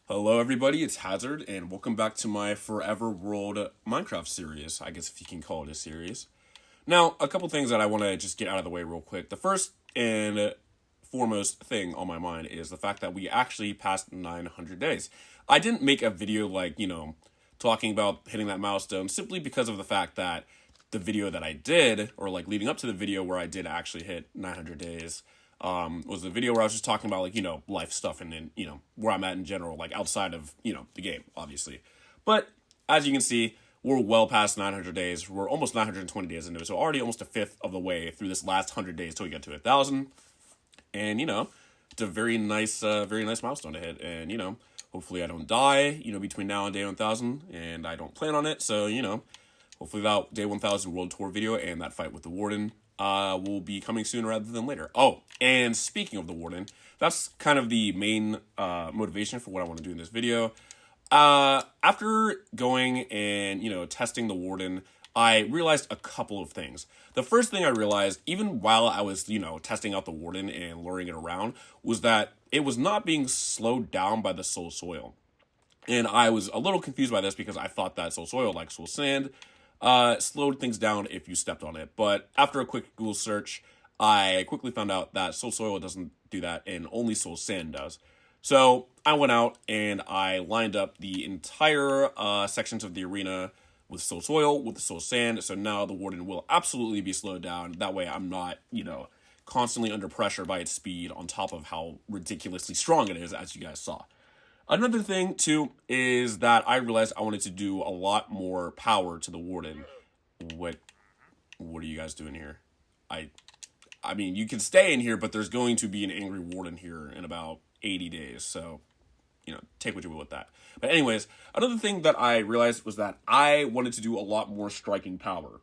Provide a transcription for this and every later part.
Hello everybody, it's Hazard, and welcome back to my Forever World Minecraft series, I guess if you can call it a series. Now, a couple things that I want to just get out of the way real quick. The first and foremost thing on my mind is the fact that we actually passed 900 days. I didn't make a video talking about hitting that milestone simply because of the fact that the video that I did, or leading up to the video where I did actually hit 900 days, was the video where I was just talking about life stuff and where I'm at in general, outside of the game, obviously. But as you can see, we're well past 900 days. We're almost 920 days into it, so already almost a fifth of the way through this last 100 days till we get to 1,000. And it's a very nice milestone to hit. And hopefully I don't die between now and day 1,000, and I don't plan on it. So hopefully that day 1,000 World Tour video and that fight with the Warden will be coming sooner rather than later. Oh, and speaking of the Warden, that's kind of the main motivation for what I want to do in this video. After going and, testing the Warden, I realized a couple of things. The first thing I realized, even while I was, testing out the Warden and luring it around, was that it was not being slowed down by the soul soil. And I was a little confused by this because I thought that soul soil, like soul sand, slowed things down if you stepped on it. But after a quick Google search, I quickly found out that soul soil doesn't do that and only soul sand does. So I went out and I lined up the entire sections of the arena with soul soil, with the soul sand. So now the Warden will absolutely be slowed down. That way I'm not, constantly under pressure by its speed on top of how ridiculously strong it is, as you guys saw. Another thing, too, is that I realized I wanted to do a lot more power to the Warden. What are you guys doing here? I mean, you can stay in here, but there's going to be an angry Warden here in about 80 days, so, take what you will with that. But anyways, another thing that I realized was that I wanted to do a lot more striking power.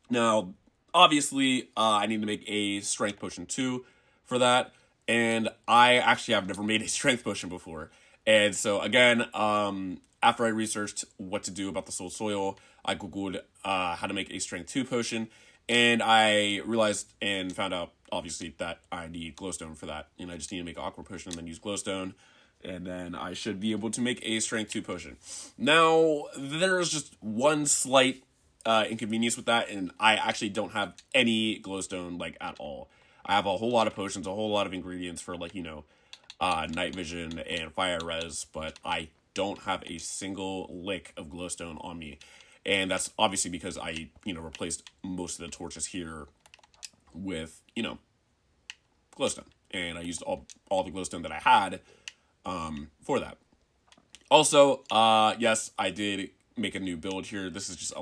Now, obviously, I need to make a strength potion, too, for that, and I actually have never made a strength potion before. And so, again, after I researched what to do about the soul soil, I Googled how to make a strength 2 potion, and I realized and found out, obviously, that I need glowstone for that. And I just need to make an aqua potion and then use glowstone, and then I should be able to make a strength 2 potion. Now, there's just one slight inconvenience with that, and I actually don't have any glowstone, at all. I have a whole lot of potions, a whole lot of ingredients for, night vision and fire res, but I don't have a single lick of glowstone on me. And that's obviously because I, replaced most of the torches here with, glowstone. And I used all the glowstone that I had for that. Also, yes, I did make a new build here. This is just a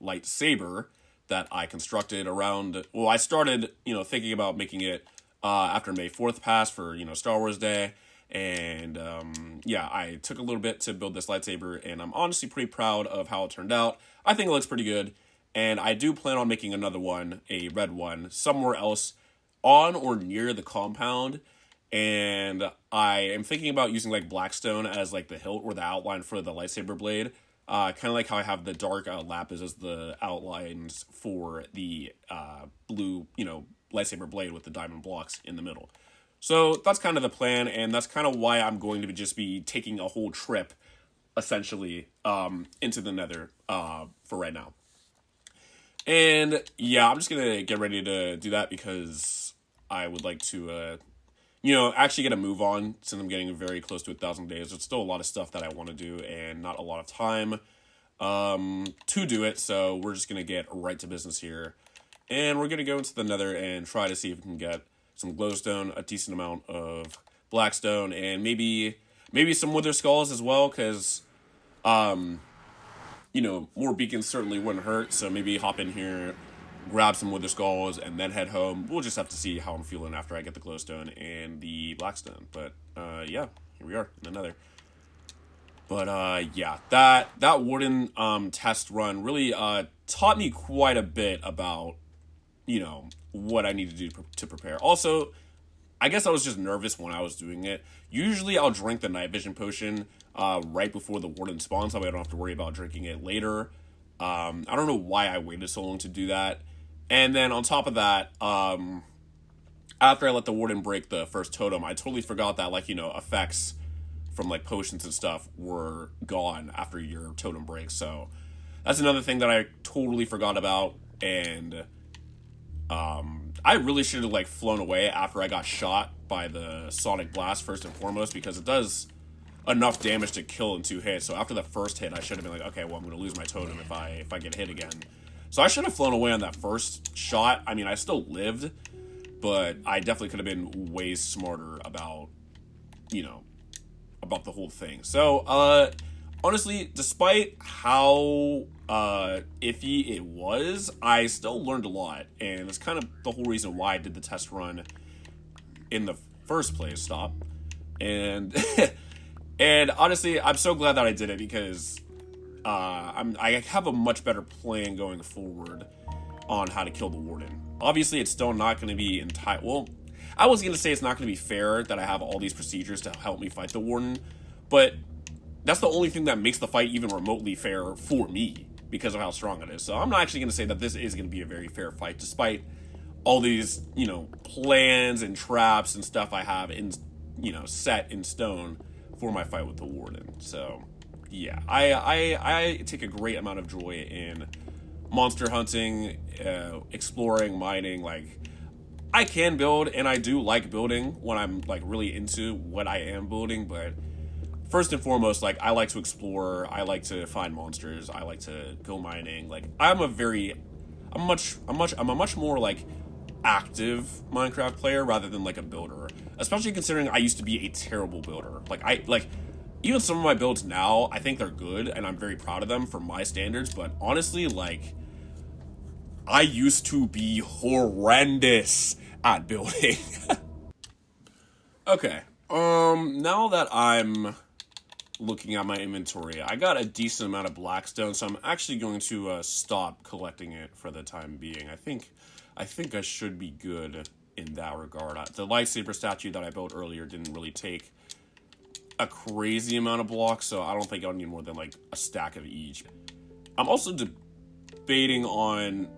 lightsaber that I constructed around, well, I started, thinking about making it after May 4th passed for, Star Wars Day. And, I took a little bit to build this lightsaber, and I'm honestly pretty proud of how it turned out. I think it looks pretty good, and I do plan on making another one, a red one, somewhere else on or near the compound. And I am thinking about using, Blackstone as, the hilt or the outline for the lightsaber blade. Kind of like how I have the dark lapis as the outlines for the blue, lightsaber blade with the diamond blocks in the middle. So that's kind of the plan, and that's kind of why I'm going to just be taking a whole trip, essentially, into the Nether for right now. And yeah, I'm just going to get ready to do that because I would like to, actually get a move on since I'm getting very close to 1,000 days. There's still a lot of stuff that I want to do and not a lot of time to do it, so we're just going to get right to business here. And we're going to go into the Nether and try to see if we can get some glowstone, a decent amount of blackstone, and maybe some wither skulls as well, because, more beacons certainly wouldn't hurt, so maybe hop in here, grab some wither skulls, and then head home. We'll just have to see how I'm feeling after I get the glowstone and the blackstone. But, here we are in the Nether. But, that Warden test run really taught me quite a bit about what I need to do to prepare. Also, I guess I was just nervous when I was doing it. Usually I'll drink the night vision potion right before the Warden spawns, so I don't have to worry about drinking it later. I don't know why I waited so long to do that. And then on top of that, after I let the Warden break the first totem, I totally forgot that, effects from like potions and stuff were gone after your totem breaks. So that's another thing that I totally forgot about, and I really should have like flown away after I got shot by the Sonic Blast first and foremost, because it does enough damage to kill in 2 hits. So after the first hit, I should have been like, okay, well, I'm going to lose my totem if I get hit again. So I should have flown away on that first shot. I mean, I still lived, but I definitely could have been way smarter about, you know, about the whole thing. So, honestly, despite how iffy it was, I still learned a lot, and it's kind of the whole reason why I did the test run in the first place. Stop. And and honestly, I'm so glad that I did it, because I have a much better plan going forward on how to kill the Warden. Obviously, it's still not going to be well, I was going to say it's not going to be fair that I have all these procedures to help me fight the Warden, but that's the only thing that makes the fight even remotely fair for me, because of how strong it is. So I'm not actually going to say that this is going to be a very fair fight, despite all these, you know, plans and traps and stuff I have in, you know, set in stone for my fight with the Warden. So yeah, I take a great amount of joy in monster hunting, exploring, mining. Like, I can build, and I do like building when I'm like really into what I am building, but first and foremost, like, I like to explore, I like to find monsters, I like to go mining. Like, I'm a much more like active Minecraft player rather than like a builder, especially considering I used to be a terrible builder. Like even some of my builds now, I think they're good and I'm very proud of them for my standards, but honestly, like, I used to be horrendous at building. Okay, now that I'm looking at my inventory, I got a decent amount of blackstone, so I'm actually going to stop collecting it for the time being. I think I should be good in that regard. The lightsaber statue that I built earlier didn't really take a crazy amount of blocks, so I don't think I'll need more than like a stack of each. I'm also debating on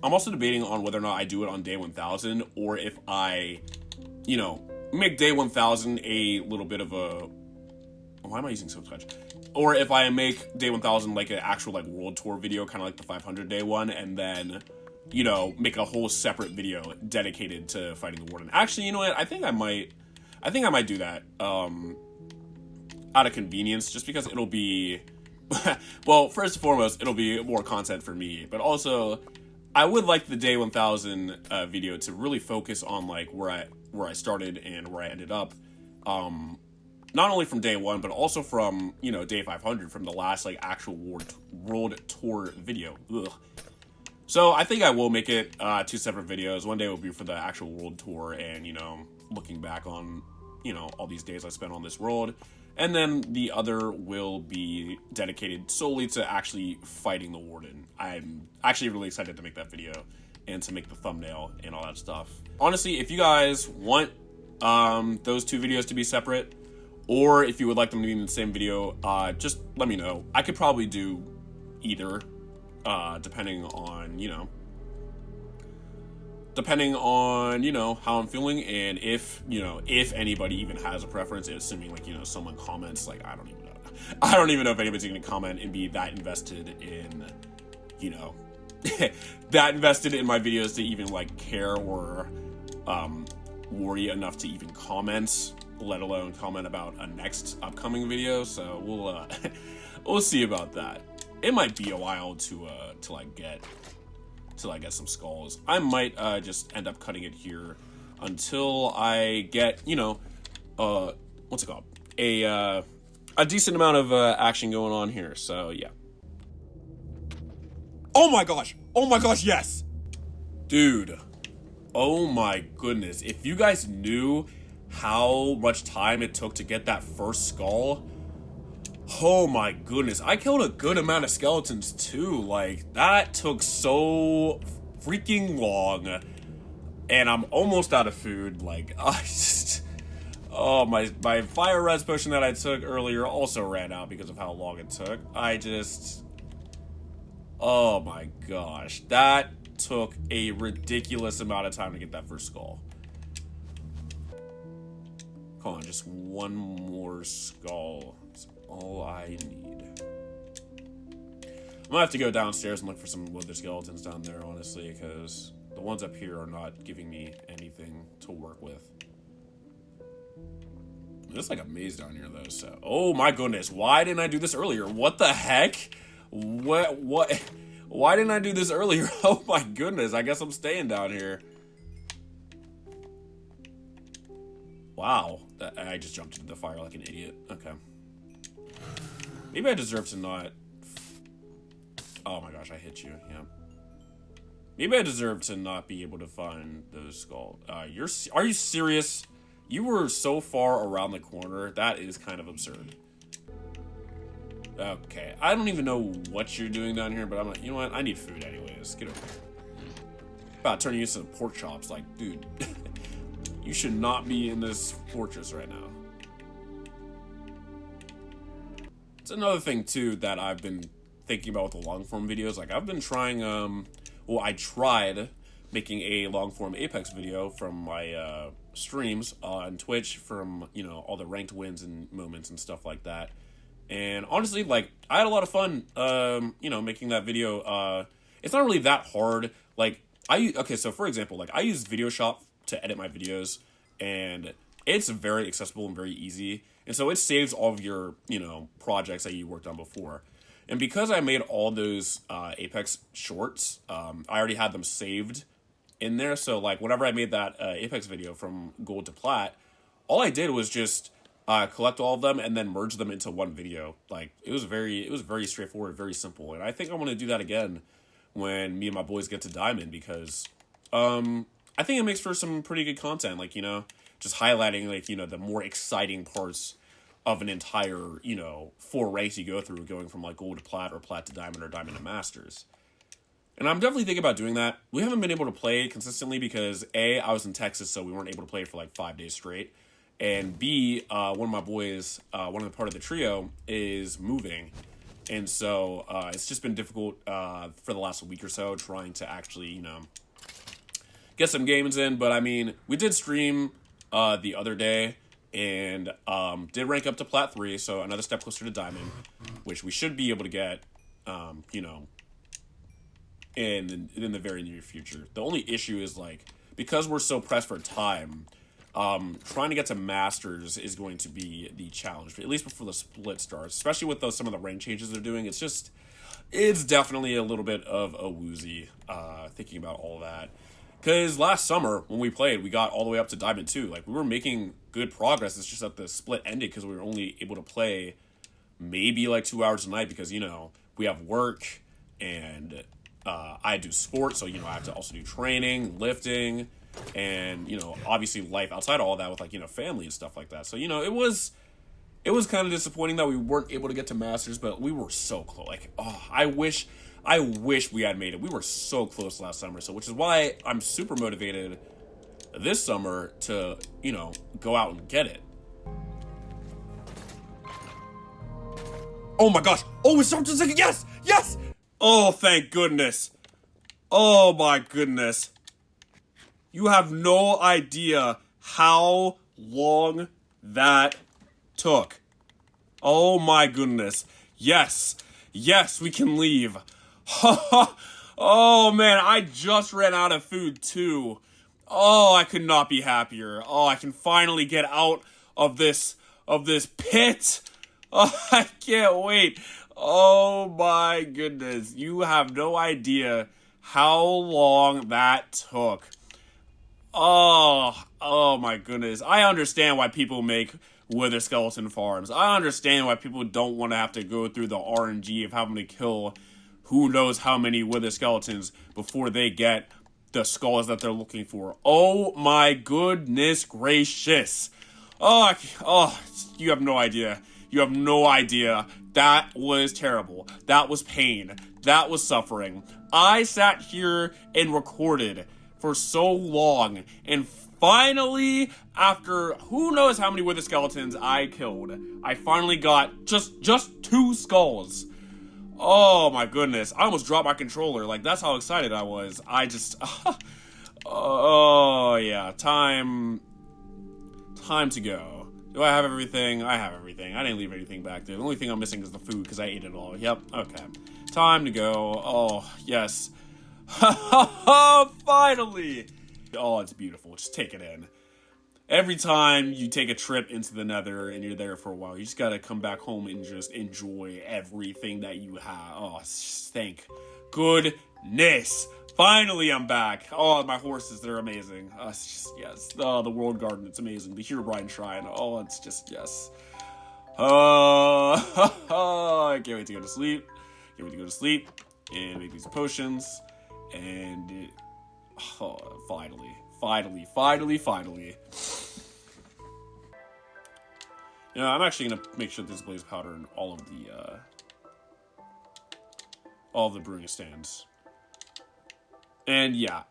whether or not I do it on day 1000, or if I, you know, make day 1000 a little bit of a... Why am I using so much? Or if I make day 1000 like an actual like world tour video, kind of like the 500 day one, and then, you know, make a whole separate video dedicated to fighting the Warden. Actually, you know what? I think I might do that out of convenience, just because it'll be well, first and foremost, it'll be more content for me, but also I would like the day 1000 video to really focus on like where I started and where I ended up. Not only from day 1, but also from, you know, day 500, from the last like actual world tour video. Ugh. So I think I will make it 2 separate videos. One day will be for the actual world tour and, you know, looking back on, you know, all these days I spent on this world. And then the other will be dedicated solely to actually fighting the Warden. I'm actually really excited to make that video and to make the thumbnail and all that stuff. Honestly, if you guys want those 2 videos to be separate, or if you would like them to be in the same video, just let me know. I could probably do either, depending on, you know, how I'm feeling, and if, you know, if anybody even has a preference, assuming, like, you know, someone comments. Like, I don't even know if anybody's gonna comment and be that invested in, you know, that invested in my videos to even, like, care or worry enough to even comment, let alone comment about a next upcoming video. So we'll see about that. It might be a while till I get some skulls. I might just end up cutting it here until I get, you know, what's it called? A decent amount of action going on here. So yeah. Oh my gosh, yes! Dude, oh my goodness. If you guys knew how much time it took to get that first skull, oh my goodness. I killed a good amount of skeletons too. Like, that took so freaking long. And I'm almost out of food. Like, I just... Oh, my fire res potion that I took earlier also ran out because of how long it took. Oh my gosh. That took a ridiculous amount of time to get that first skull. Come on, just one more skull. That's all I need. I'm gonna have to go downstairs and look for some wither skeletons down there, honestly, because the ones up here are not giving me anything to work with. There's like a maze down here, though, so... Oh, my goodness. Why didn't I do this earlier? What the heck? What? Why didn't I do this earlier? Oh, my goodness. I guess I'm staying down here. Wow. I just jumped into the fire like an idiot. Okay. Maybe I deserve to not... Oh, my gosh. I hit you. Yeah. Maybe I deserve to not be able to find those skulls. Are you serious? You were so far around the corner. That is kind of absurd. Okay. I don't even know what you're doing down here, but I'm like, you know what? I need food anyways. Get over here. About turning you into pork chops. Like, dude, you should not be in this fortress right now. It's another thing, too, that I've been thinking about with the long-form videos. Like, I've been trying, well, I tried making a long-form Apex video from my, streams on Twitch from, you know, all the ranked wins and moments and stuff like that. And honestly, like, I had a lot of fun, you know, making that video. It's not really that hard. Like, okay, so for example, like, I use Video Shop to edit my videos, and it's very accessible and very easy. And so it saves all of your, you know, projects that you worked on before. And because I made all those Apex shorts, I already had them saved in there. So like whenever I made that Apex video from gold to plat, all I did was just collect all of them and then merge them into one video. Like it was very straightforward, very simple. And I think I want to do that again when me and my boys get to diamond, because I think it makes for some pretty good content. Like, you know, just highlighting, like, you know, the more exciting parts of an entire, you know, 4 ranks you go through, going from like gold to plat or plat to diamond or diamond to masters. And I'm definitely thinking about doing that. We haven't been able to play consistently because A, I was in Texas, so we weren't able to play for like 5 days straight. And B, one of my boys, one of the part of the trio, is moving. And so it's just been difficult for the last week or so trying to actually, you know, get some games in. But I mean, we did stream the other day and did rank up to plat 3, so another step closer to diamond, which we should be able to get, you know, in the very near future. The only issue is, like, because we're so pressed for time, trying to get to masters is going to be the challenge, at least before the split starts, especially with some of the rank changes they're doing. It's definitely a little bit of a woozy thinking about all that. Because last summer, when we played, we got all the way up to Diamond 2. Like, we were making good progress. It's just that the split ended because we were only able to play maybe, like, 2 hours a night because, you know, we have work and I do sports. So, you know, I have to also do training, lifting, and, you know, obviously life outside of all that with, like, you know, family and stuff like that. So, you know, it was kind of disappointing that we weren't able to get to Masters, but we were so close. Like, oh, I wish we had made it. We were so close last summer, so which is why I'm super motivated this summer to, you know, go out and get it. Oh my gosh! Oh, it's starting to second. Yes! Yes! Oh, thank goodness! Oh my goodness! You have no idea how long that took. Oh my goodness! Yes, yes, we can leave. Oh man, I just ran out of food too. Oh, I could not be happier. Oh, I can finally get out of this pit. Oh, I can't wait. Oh my goodness. You have no idea how long that took. Oh my goodness. I understand why people make wither skeleton farms. I understand why people don't want to have to go through the RNG of having to kill who knows how many wither skeletons before they get the skulls that they're looking for. Oh my goodness gracious. Oh, you have no idea. You have no idea. That was terrible. That was pain. That was suffering. I sat here and recorded for so long, and finally, after who knows how many wither skeletons I killed, I finally got just 2 skulls. Oh my goodness. I almost dropped my controller. Like, that's how excited I was. I just... oh, yeah. Time to go. Do I have everything? I have everything. I didn't leave anything back there. The only thing I'm missing is the food because I ate it all. Yep, okay. Time to go. Oh, yes. Finally! Oh, it's beautiful. Just take it in. Every time you take a trip into the Nether and you're there for a while, you just gotta come back home and just enjoy everything that you have. Oh, thank goodness. Finally, I'm back. Oh, my horses, they're amazing. It's just, yes. Oh, the World Garden, it's amazing. The Herobrine Shrine, oh, it's just, yes. I can't wait to go to sleep. Can't wait to go to sleep and make these potions. And, finally. You know, I'm actually going to make sure there's blaze powder in all of the brewing stands. And yeah,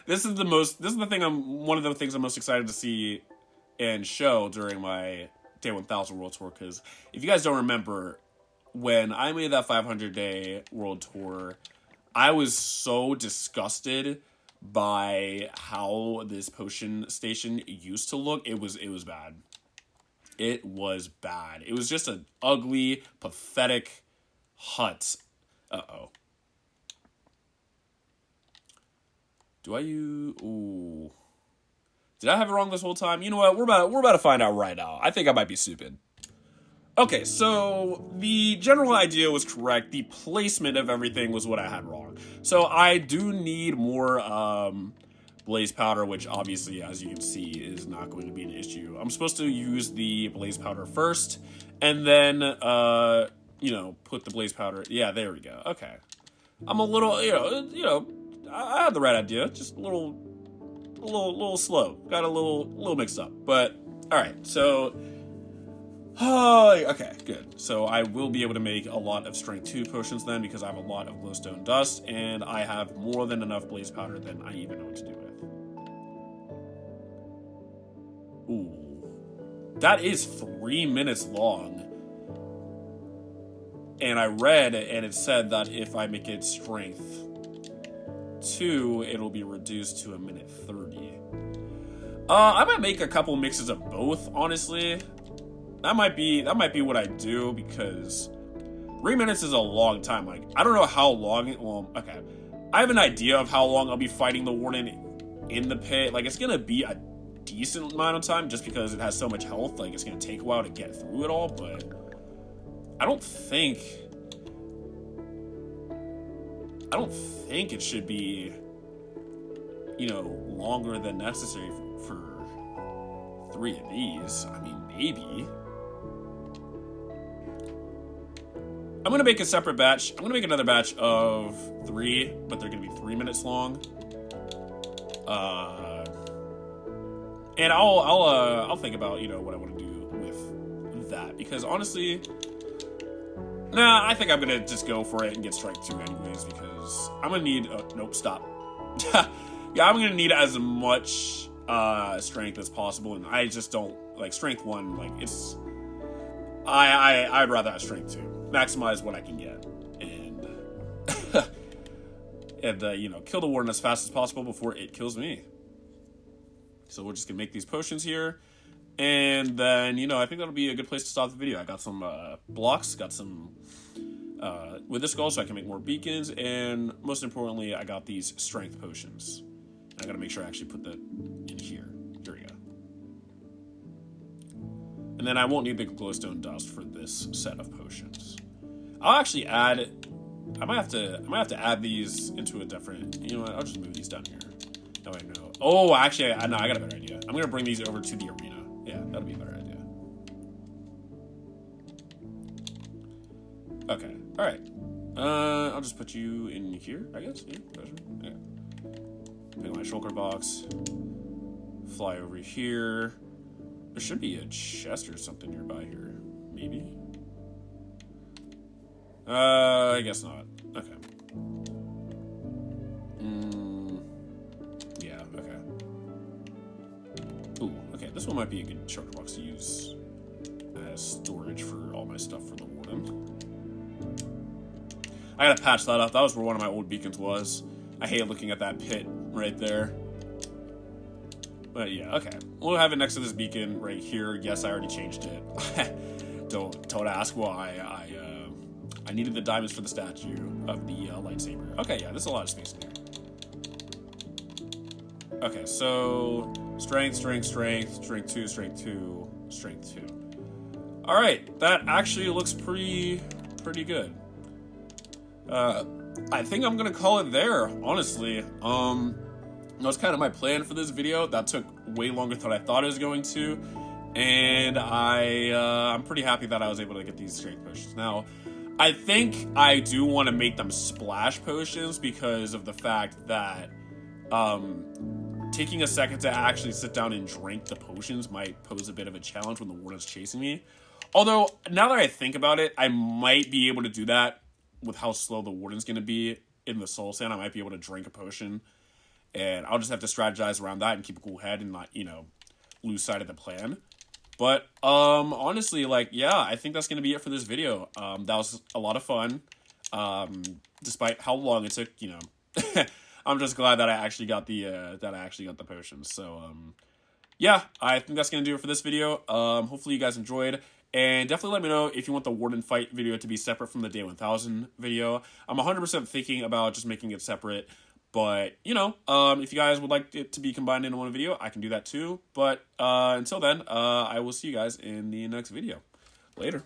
this is one of the things I'm most excited to see and show during my Day 1000 World Tour. Because if you guys don't remember, when I made that 500-day World Tour, I was so disgusted by how this potion station used to look. It was bad. It was bad. It was just an ugly, pathetic hut. Uh-oh. Ooh. Did I have it wrong this whole time? You know what? We're about to find out right now. I think I might be stupid. Okay, so the general idea was correct. The placement of everything was what I had wrong. So I do need more blaze powder, which obviously, as you can see, is not going to be an issue. I'm supposed to use the blaze powder first, and then, put the blaze powder. Yeah, there we go. Okay. I'm a little, I had the right idea, just a little slow. Got a little mixed up, but all right. So, okay, good. So I will be able to make a lot of strength 2 potions then because I have a lot of glowstone dust and I have more than enough blaze powder than I even know what to do with. Ooh, that is 3 minutes long. And I read and it said that if I make it strength 2, it'll be reduced to 1:30. I might make a couple mixes of both, honestly. That might be what I do because 3 minutes is a long time. Like, I don't know how long okay. I have an idea of how long I'll be fighting the Warden in the pit. Like, it's gonna be a decent amount of time just because it has so much health. Like, it's gonna take a while to get through it all, but I don't think it should be, longer than necessary for 3 of these. I mean, maybe. I'm going to make a separate batch. I'm going to make another batch of 3, but they're going to be 3 minutes long. And I'll think about, what I want to do with that. Because honestly, I think I'm going to just go for it and get strike 2 anyways. Because I'm going to need, nope, stop. Yeah, I'm going to need as much strength as possible. And I just don't, like, strength 1, like, it's, I'd rather have strength 2. Maximize what I can get. And, kill the Warden as fast as possible before it kills me. So we're just going to make these potions here. And then, I think that'll be a good place to stop the video. I got some blocks, got some wither skulls so I can make more beacons. And most importantly, I got these strength potions. I got to make sure I actually put that in here. Here we go. And then I won't need the glowstone dust for this set of potions. I'll actually add. I might have to add these into a different. You know what? I'll just move these down here. No, I know. Oh, actually, I got a better idea. I'm gonna bring these over to the arena. Yeah, that'll be a better idea. Okay. All right. I'll just put you in here, I guess. Yeah. Pick my shulker box. Fly over here. There should be a chest or something nearby here. Maybe. I guess not. Okay. Yeah, okay. Ooh, okay, this one might be a good shulker box to use as storage for all my stuff for the Warden. I gotta patch that up. That was where one of my old beacons was. I hate looking at that pit right there. But yeah, okay. We'll have it next to this beacon right here. Yes, I already changed it. Don't ask why. I needed the diamonds for the statue of the lightsaber. Okay, yeah, there's a lot of space in here. Okay, so strength, strength, strength, strength 2, strength 2, strength 2. All right, that actually looks pretty good. I think I'm gonna call it there, honestly. That was kind of my plan for this video. That took way longer than I thought it was going to, and I'm pretty happy that I was able to get these strength potions. Now, I think I do want to make them splash potions because of the fact that taking a second to actually sit down and drink the potions might pose a bit of a challenge when the warden's chasing me. Although, now that I think about it, I might be able to do that with how slow the warden's going to be in the soul sand. I might be able to drink a potion, and I'll just have to strategize around that and keep a cool head and not, lose sight of the plan. But, honestly, yeah, I think that's going to be it for this video. That was a lot of fun. Despite how long it took, I'm just glad that I actually got the potions. So, yeah, I think that's going to do it for this video. Hopefully you guys enjoyed. And definitely let me know if you want the Warden fight video to be separate from the Day 1000 video. I'm 100% thinking about just making it separate. But, if you guys would like it to be combined into one video, I can do that too. But until then, I will see you guys in the next video. Later.